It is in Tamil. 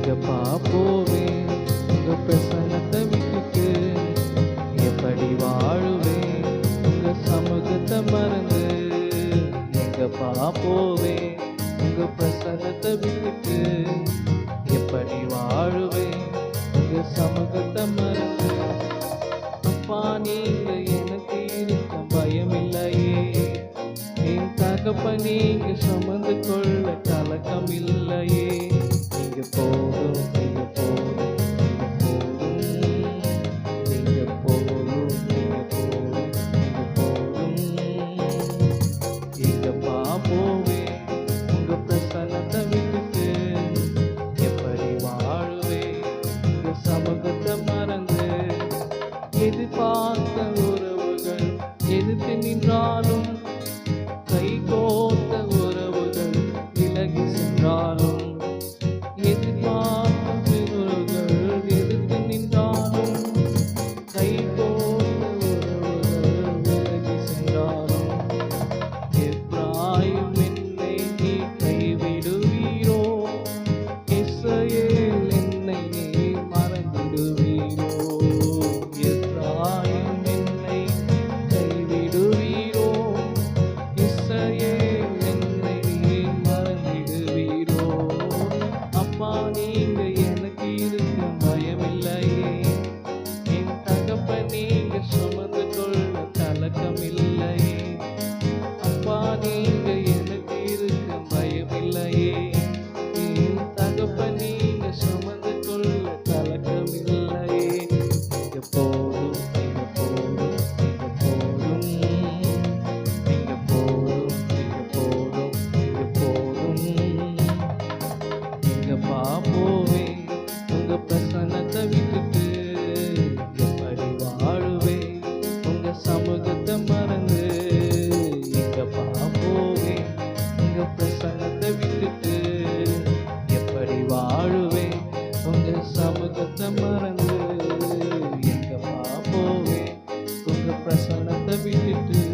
எங்கப்பா போவேன் உங்க பிரசன்னத்தை விட்டுட்டு? எப்படி வாழுவேன் உங்க சமூகத்தை மறந்து? எங்கப்பா போவேன் உங்க பிரசன்னத்தை விட்டுட்டு? எப்படி வாழுவேன் உங்க சமூகத்தை மறந்து? அப்பா நீங்க எனக்கு இருக்க பயம் இல்லையே, என் தகப்பன் நீங்க சுமந்து கொள்ள கலக்கம் இல்லையே. நீங்க போதும், நீங்க போதும், நீங்க போதும், நீங்க போதும், நீங்க போதும், நீங்க போதும். எங்கப்பா போவேன் உங்க பிரசன்னத்தை விட்டுட்டு? எப்படி வாழுவேன் உங்க சமூகத்தை மறந்து? எதிர்பார்த்த உறவுகள் எதிர்த்து நின்றாலும், கை கோர்த்த உறவுகள் விலகி சென்றாலும், எதிர்பார்த்த உறவுகள் எதிர்த்து நின்றாலும், கை கோர்த்த உறவுகள் விலகி சென்றாலும், எப்ராயிம் என்னை நீ கைவிடுவீரோ? இஸ்ரவேல் என்னை நீ மறந்திடுவீரோ? எப்ராயிம் என்னை கைவிடுவீரோ? இஸ்ரவேல் என்னை நீ மறந்திடுவீரோ? அப்பா நீங்க எனக்கு இருக்க பயமில்லையே, என் தகப்பன் நீங்க சுமந்து கொள்ள கலக்கம் இல்லையே. அப்பா நீங்க எனக்கு இருக்க பயமில்லையே, என் தகப்பன் நீங்க சுமந்து கொள்ள கலக்கம் இல்லையே. நீங்க போதும், நீங்க போதும், நீங்க போதும், நீங்க போதும், நீங்க போதும், நீங்க போதும். எங்கப்பா போவேன் உங்க பிரசன்னத்தை விட்டுட்டு? எப்படி வாழுவேன் உங்க சமூகத்தை மறந்து? எங்கப்பா போவேன் உங்க பிரசன்னத்தை விட்டுட்டு? எப்படி வாழுவேன் உங்க சமூகத்தை மறந்து? எங்கப்பா போவேன் உங்க பிரசன்னத்தை விட்டுட்டு?